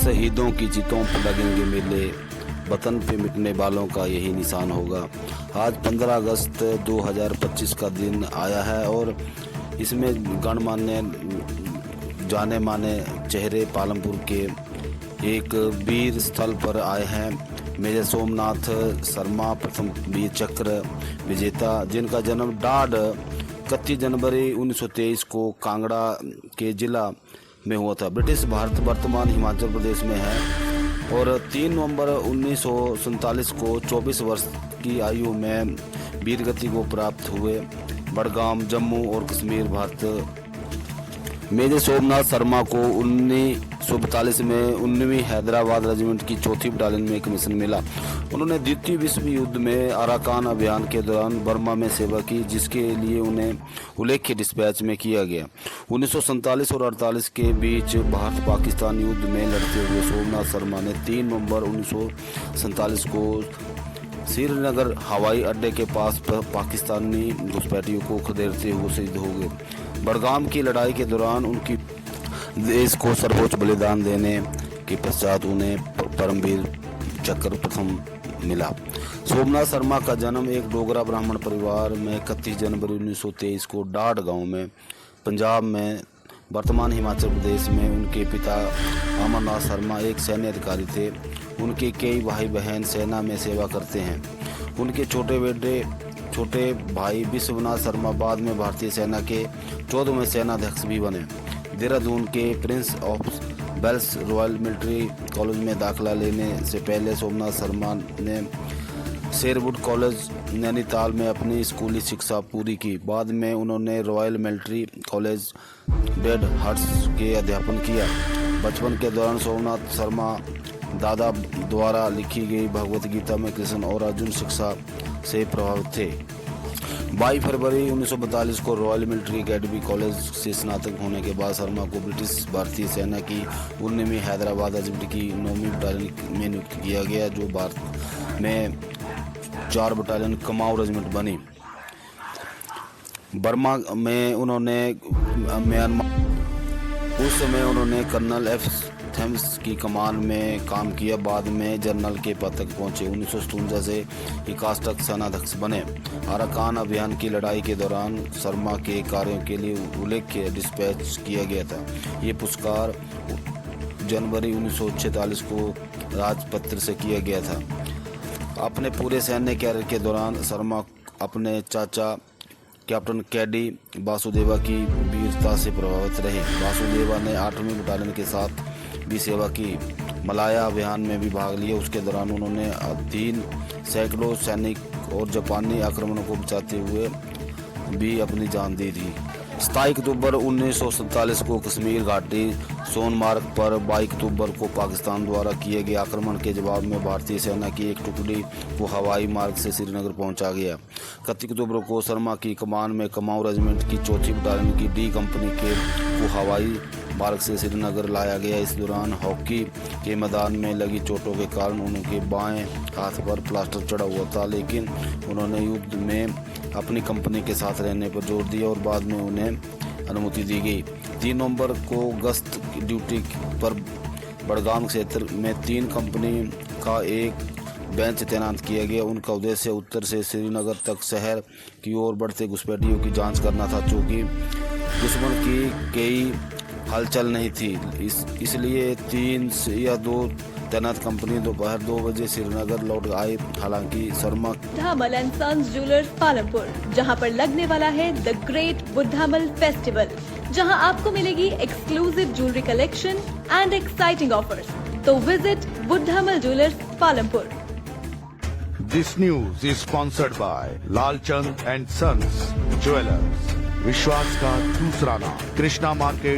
शहीदों की चितों पर लगेंगे मेले, वतन पे मिटने वालों का यही निशान होगा। आज 15 अगस्त 2025 का दिन आया है और इसमें गणमान्य जाने माने चेहरे पालमपुर के एक वीर स्थल पर आए हैं। मेजर सोमनाथ शर्मा प्रथम वीर चक्र विजेता, जिनका जन्म डाढ़ 31 जनवरी 1923 को कांगड़ा के जिला में हुआ था। ब्रिटिश भारत वर्तमान हिमाचल प्रदेश में है और 3 नवंबर 1947 को 24 वर्ष की आयु में वीरगति को प्राप्त हुए। बड़गाम जम्मू और कश्मीर भारत। मेजर सोमनाथ शर्मा को 1942 में 19वीं हैदराबाद रेजिमेंट की 4थी बटालियन में कमीशन मिला। उन्होंने द्वितीय विश्व युद्ध में अराकान अभियान के दौरान बर्मा में सेवा की, जिसके लिए उन्हें उल्लेख्य डिस्पैच में किया गया। 1947 और 48 के बीच भारत पाकिस्तान युद्ध में लड़ते हुए सोमनाथ शर्मा ने 3 नवंबर 1947 को श्रीनगर हवाई अड्डे के पास पाकिस्तानी घुसपैठियों को खदेड़ते हुए शहीद हो गए। बड़गाम की लड़ाई के दौरान उनकी देश को सर्वोच्च बलिदान देने के पश्चात उन्हें परमवीर चक्र प्रथम मिला। सोमनाथ शर्मा का जन्म एक डोगरा ब्राह्मण परिवार में 31 जनवरी 1923 को डाढ़ गांव में पंजाब में वर्तमान हिमाचल प्रदेश में। उनके पिता अमरनाथ शर्मा एक सैन्य अधिकारी थे। उनके कई भाई बहन सेना में सेवा करते हैं। उनके छोटे भाई विश्वनाथ शर्मा बाद में भारतीय सेना के 14वें सेनाध्यक्ष भी बने। देहरादून के Prince of Wales Royal Military College में दाखिला लेने से पहले सोमनाथ शर्मा ने शेरवुड कॉलेज नैनीताल में अपनी स्कूली शिक्षा पूरी की। बाद में उन्होंने royal Military college bed huts के अध्यापन किया। बचपन के दौरान सोमनाथ शर्मा दादा द्वारा लिखी गई भगवत गीता में कृष्ण और अर्जुन शिक्षा से प्रभावित थे। 22 फरवरी 1942 को रॉयल मिलिट्री अकेडमी कॉलेज से स्नातक होने के बाद शर्मा को ब्रिटिश भारतीय सेना की 19वीं हैदराबाद रेजिमेंट की 9वीं बटालियन में नियुक्त किया गया, जो भारत में 4 बटालियन कुमाऊं रेजिमेंट बनी। बर्मा में उन्होंने उस समय उन्होंने कर्नल एफ थेम्स की कमान में काम किया। बाद में जनरल के पद तक पहुंचे। 1957 से 21 तक सेनाध्यक्ष बने। अराकान अभियान की लड़ाई के दौरान शर्मा के कार्यों के लिए उल्लेख्य डिस्पैच किया गया था। ये पुरस्कार जनवरी 1946 को राजपत्र से किया गया था। अपने पूरे सैन्य कैरियर के दौरान शर्मा अपने चाचा कैप्टन केडी वासुदेवा की वीरता से प्रभावित रहे। वासुदेवा ने 8वीं बटालियन के साथ भी सेवा की। मलाया अभियान में भी भाग लिया। उसके दौरान उन्होंने अधीन सैकड़ों सैनिक और जापानी आक्रमणों को बचाते हुए भी अपनी जान दी थी। 27 अक्टूबर 1947 को कश्मीर घाटी सोनमार्ग पर 22 अक्टूबर को पाकिस्तान द्वारा किए गए आक्रमण के जवाब में भारतीय सेना की एक टुकड़ी को हवाई मार्ग से श्रीनगर पहुंचा गया। 31 अक्टूबर को शर्मा की कमान में कुमाऊं रेजिमेंट की 4थी बटालियन की डी कंपनी को हवाई मार्ग से श्रीनगर लाया गया। इस दौरान हॉकी के मैदान में लगी चोटों के कारण उनके बाएं हाथ पर प्लास्टर चढ़ा हुआ था, लेकिन उन्होंने युद्ध में अपनी कंपनी के साथ रहने पर जोर दिया और बाद में उन्हें अनुमति दी गई। 3 नवंबर को गश्त ड्यूटी पर बड़गाम क्षेत्र में 3 कंपनी का एक बेंच तैनात किया गया। उनका उद्देश्य उत्तर से श्रीनगर तक शहर की ओर बढ़ते घुसपैठियों की जांच करना था, चूँकि दुश्मन की कई हलचल नहीं थी। इसलिए 3 या 2 तैनात कंपनी दोपहर 2 बजे श्रीनगर लौट आए। हालांकि Sharma Buddhamal and sons jewellers Palampur, जहां पर लगने वाला है द ग्रेट बुद्धामल फेस्टिवल, जहां आपको मिलेगी exclusive jewellery collection and exciting offers. तो visit Buddhamal jewellers Palampur. This news is sponsored by Lalchand and sons jewellers, विश्वास का दूसरा नाम, कृष्णा मार्केट।